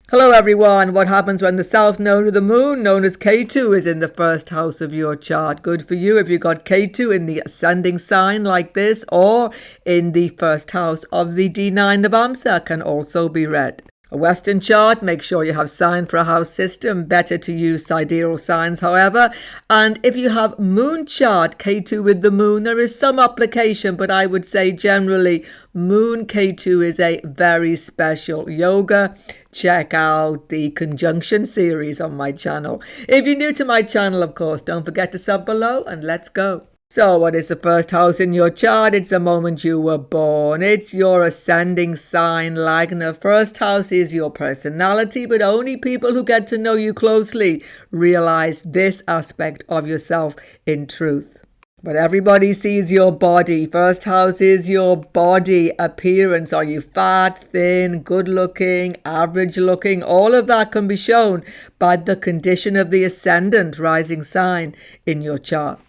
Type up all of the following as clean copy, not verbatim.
Hello everyone. What happens when the south node of the moon, known as Ketu, is in the first house of your chart? Good for you if you got Ketu in the ascending sign like this, or in the first house of the D9 Navamsa can also be read. A Western chart, make sure you have sign for a house system. Better to use sidereal signs, however. And if you have moon chart Ketu with the moon, there is some application, but I would say generally moon Ketu is a very special yoga. Check out the conjunction series on my channel. If you're new to my channel, of course, don't forget to sub below and let's go. So what is the first house in your chart? It's the moment you were born. It's your ascending sign, Lagna. First house is your personality, but only people who get to know you closely realize this aspect of yourself in truth. But everybody sees your body. First house is your body appearance. Are you fat, thin, good looking, average looking? All of that can be shown by the condition of the ascendant rising sign in your chart.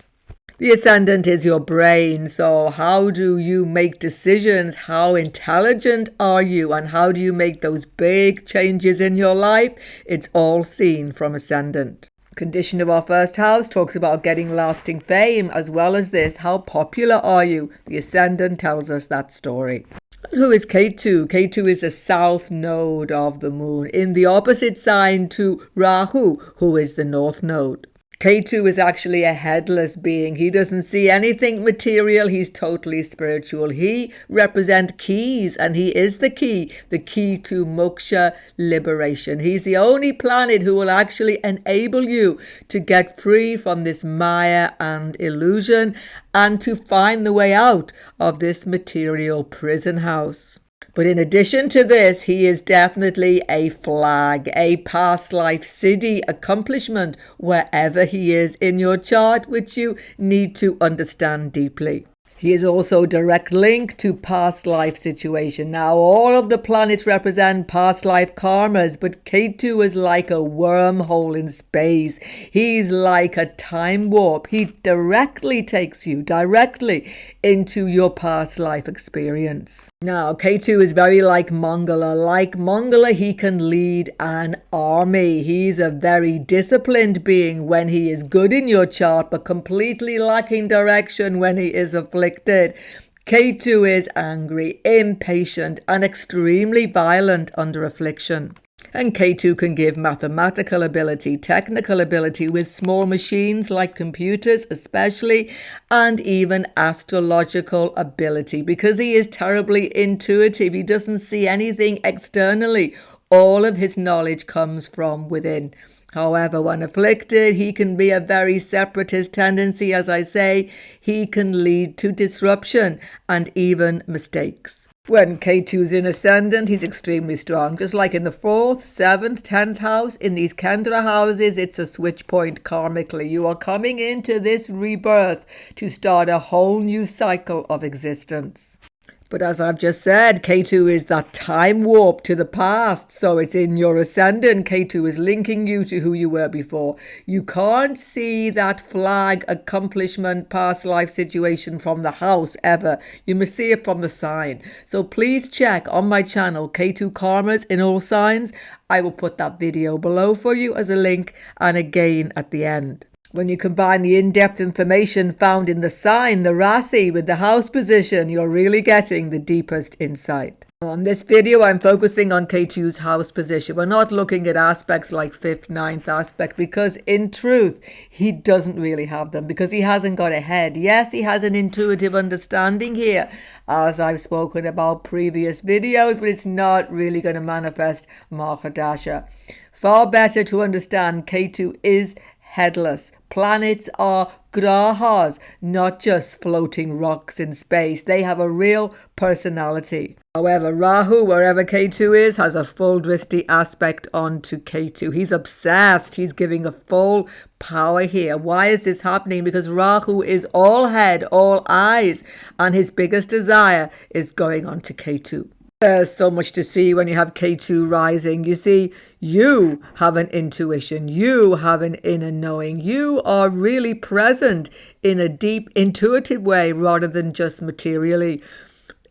The ascendant is your brain, so how do you make decisions? How intelligent are you? And how do you make those big changes in your life? It's all seen from ascendant. Condition of our first house talks about getting lasting fame. As well as this, how popular are you? The ascendant tells us that story. Who is Ketu? Ketu is a south node of the moon, in the opposite sign to Rahu, who is the north node. Ketu is actually a headless being. He doesn't see anything material. He's totally spiritual. He represents keys, and he is the key to moksha, liberation. He's the only planet who will actually enable you to get free from this maya and illusion and to find the way out of this material prison house. But in addition to this, he is definitely a flag, a past life siddhi accomplishment wherever he is in your chart, which you need to understand deeply. He is also direct link to past life situation. Now, all of the planets represent past life karmas, but Ketu is like a wormhole in space. He's like a time warp. He directly takes you directly into your past life experience. Now, Ketu is very like Mangala. Like Mangala, he can lead an army. He's a very disciplined being when he is good in your chart, but completely lacking direction when he is afflicted. Ketu is angry, impatient, and extremely violent under affliction. And Ketu can give mathematical ability, technical ability with small machines like computers especially, and even astrological ability because he is terribly intuitive. He doesn't see anything externally. All of his knowledge comes from within. However, when afflicted, he can be a very separatist tendency. As I say, he can lead to disruption and even mistakes. When Ketu's in ascendant, he's extremely strong. Just like in the 4th, 7th, 10th house, in these Kendra houses, it's a switch point karmically. You are coming into this rebirth to start a whole new cycle of existence. But as I've just said, Ketu is that time warp to the past. So it's in your ascendant. Ketu is linking you to who you were before. You can't see that flag, accomplishment, past life situation from the house ever. You must see it from the sign. So please check on my channel, Ketu Karmas in all signs. I will put that video below for you as a link and again at the end. When you combine the in-depth information found in the sign, the Rasi, with the house position, you're really getting the deepest insight. On this video, I'm focusing on Ketu's house position. We're not looking at aspects like 5th, 9th aspect because in truth, he doesn't really have them because he hasn't got a head. Yes, he has an intuitive understanding here, as I've spoken about previous videos, but it's not really going to manifest Mahadasha. Far better to understand Ketu is headless. Planets are grahas, not just floating rocks in space. They have a real personality. However, Rahu, wherever Ketu is, has a full drishti aspect onto Ketu. He's obsessed. He's giving a full power here. Why is this happening? Because Rahu is all head, all eyes, and his biggest desire is going on to Ketu. There's so much to see when you have Ketu rising. You see, you have an intuition. You have an inner knowing. You are really present in a deep intuitive way rather than just materially.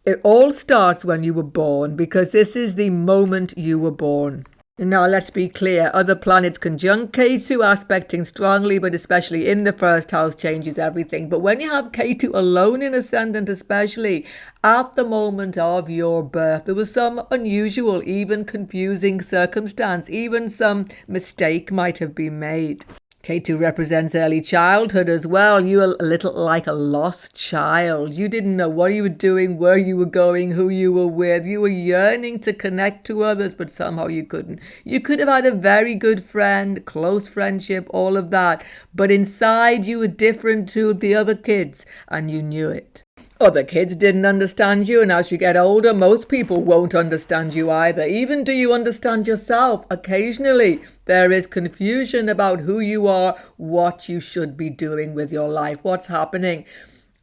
It all starts when you were born because this is the moment you were born. Now, let's be clear. Other planets conjunct Ketu, aspecting strongly, but especially in the first house, changes everything. But when you have Ketu alone in ascendant, especially at the moment of your birth, there was some unusual, even confusing circumstance, even some mistake might have been made. Ketu represents early childhood as well. You were a little like a lost child. You didn't know what you were doing, where you were going, who you were with. You were yearning to connect to others, but somehow you couldn't. You could have had a very good friend, close friendship, all of that. But inside you were different to the other kids, and you knew it. Other kids didn't understand you, and as you get older, most people won't understand you either. Even do you understand yourself? Occasionally, there is confusion about who you are, what you should be doing with your life, what's happening.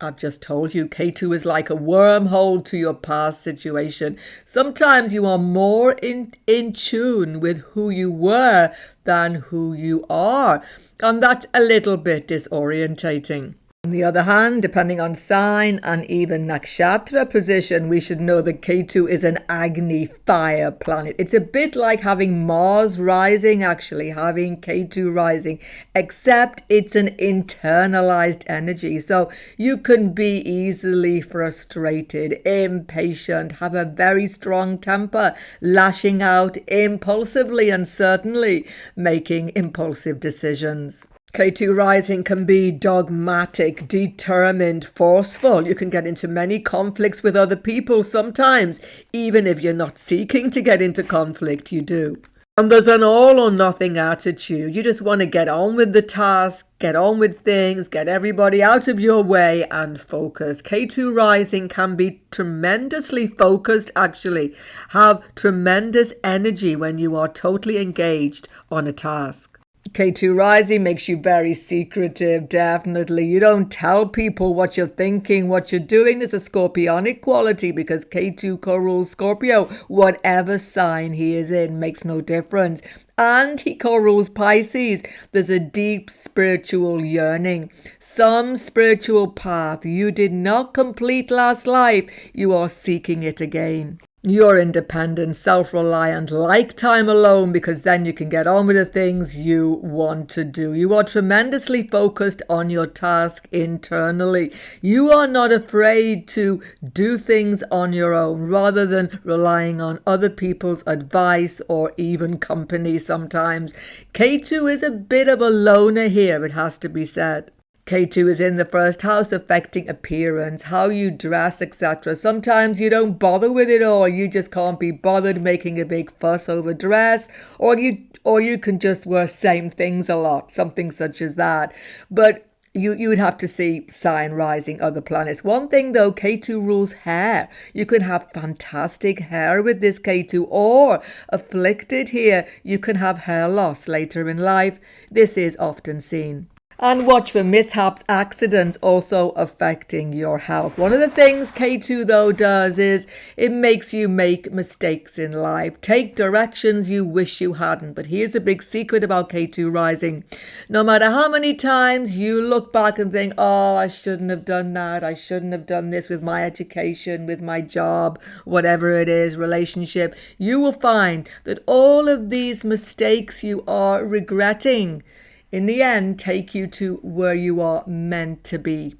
I've just told you, Ketu is like a wormhole to your past situation. Sometimes you are more in tune with who you were than who you are, and that's a little bit disorientating. On the other hand, depending on sign and even nakshatra position, we should know that Ketu is an Agni fire planet. It's a bit like having Mars rising, actually, having Ketu rising, except it's an internalized energy. So you can be easily frustrated, impatient, have a very strong temper, lashing out impulsively and certainly making impulsive decisions. Ketu rising can be dogmatic, determined, forceful. You can get into many conflicts with other people sometimes, even if you're not seeking to get into conflict, you do. And there's an all or nothing attitude. You just want to get on with the task, get on with things, get everybody out of your way and focus. Ketu rising can be tremendously focused, actually, have tremendous energy when you are totally engaged on a task. Ketu rising makes you very secretive, definitely. You don't tell people what you're thinking, what you're doing. There's a scorpionic quality because Ketu co-rules Scorpio. Whatever sign he is in makes no difference. And he co-rules Pisces. There's a deep spiritual yearning. Some spiritual path you did not complete last life, you are seeking it again. You're independent, self-reliant, like time alone, because then you can get on with the things you want to do. You are tremendously focused on your task internally. You are not afraid to do things on your own rather than relying on other people's advice or even company sometimes. Ketu is a bit of a loner here, it has to be said. Ketu is in the first house, affecting appearance, how you dress, etc. Sometimes you don't bother with it all. You just can't be bothered making a big fuss over dress, or you can just wear same things a lot, something such as that. But you would have to see sign rising other planets. One thing though, Ketu rules hair. You can have fantastic hair with this Ketu, or afflicted here, you can have hair loss later in life. This is often seen. And watch for mishaps, accidents also affecting your health. One of the things Ketu though does is it makes you make mistakes in life, take directions you wish you hadn't. But here's a big secret about Ketu rising. No matter how many times you look back and think, oh, I shouldn't have done that, I shouldn't have done this with my education, with my job, whatever it is, relationship, you will find that all of these mistakes you are regretting in the end take you to where you are meant to be.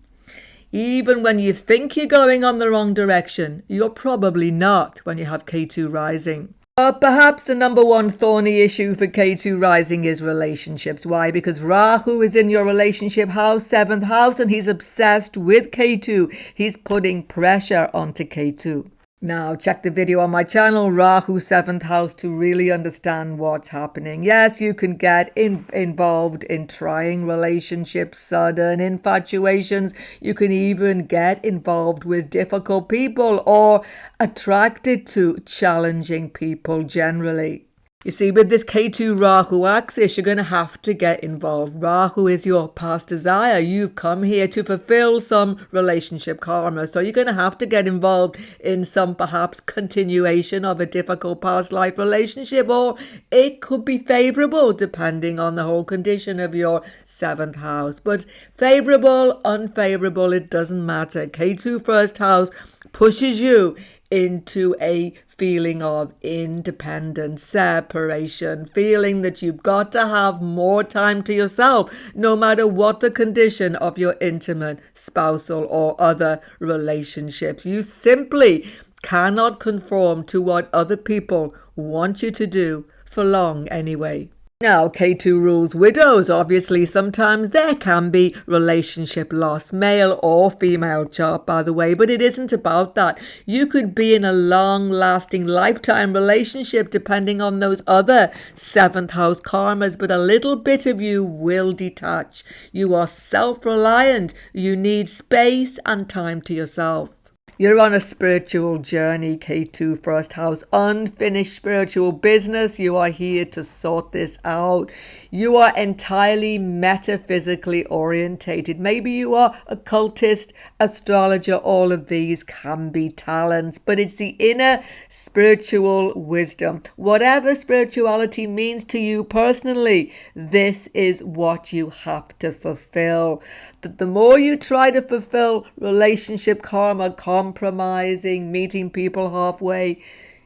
Even when you think you're going on the wrong direction, you're probably not when you have Ketu rising. Perhaps the number one thorny issue for Ketu rising is relationships. Why? Because Rahu is in your relationship house, 7th house, and he's obsessed with Ketu. He's putting pressure onto Ketu. Now, check the video on my channel, Rahu 7th house, to really understand what's happening. Yes, you can get involved in trying relationships, sudden infatuations. You can even get involved with difficult people or attracted to challenging people generally. You see, with this Ketu Rahu axis, you're going to have to get involved. Rahu is your past desire. You've come here to fulfill some relationship karma. So you're going to have to get involved in some perhaps continuation of a difficult past life relationship, or it could be favorable depending on the whole condition of your 7th house. But favorable, unfavorable, it doesn't matter. Ketu first house pushes you into a feeling of independence, separation, feeling that you've got to have more time to yourself, no matter what the condition of your intimate, spousal, or other relationships. You simply cannot conform to what other people want you to do for long anyway. Now, Ketu rules widows. Obviously, sometimes there can be relationship loss, male or female chart, by the way, but it isn't about that. You could be in a long-lasting lifetime relationship depending on those other seventh house karmas, but a little bit of you will detach. You are self-reliant. You need space and time to yourself. You're on a spiritual journey, Ketu, first house, unfinished spiritual business. You are here to sort this out. You are entirely metaphysically orientated. Maybe you are occultist, astrologer. All of these can be talents, but it's the inner spiritual wisdom. Whatever spirituality means to you personally, this is what you have to fulfill. That the more you try to fulfill relationship karma, compromising, meeting people halfway,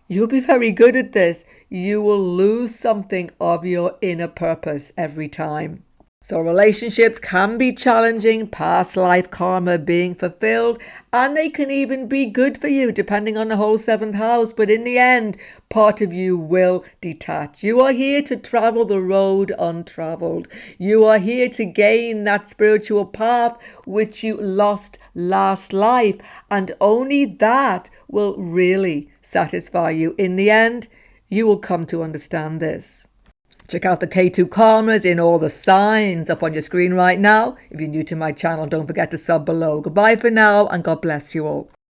you'll be very good at this. You will lose something of your inner purpose every time. So relationships can be challenging, past life karma being fulfilled, and they can even be good for you depending on the whole seventh house. But in the end, part of you will detach. You are here to travel the road untraveled. You are here to gain that spiritual path which you lost last life, and only that will really satisfy you. In the end, you will come to understand this. Check out the Ketu karmas in all the signs up on your screen right now. If you're new to my channel, don't forget to sub below. Goodbye for now, and God bless you all.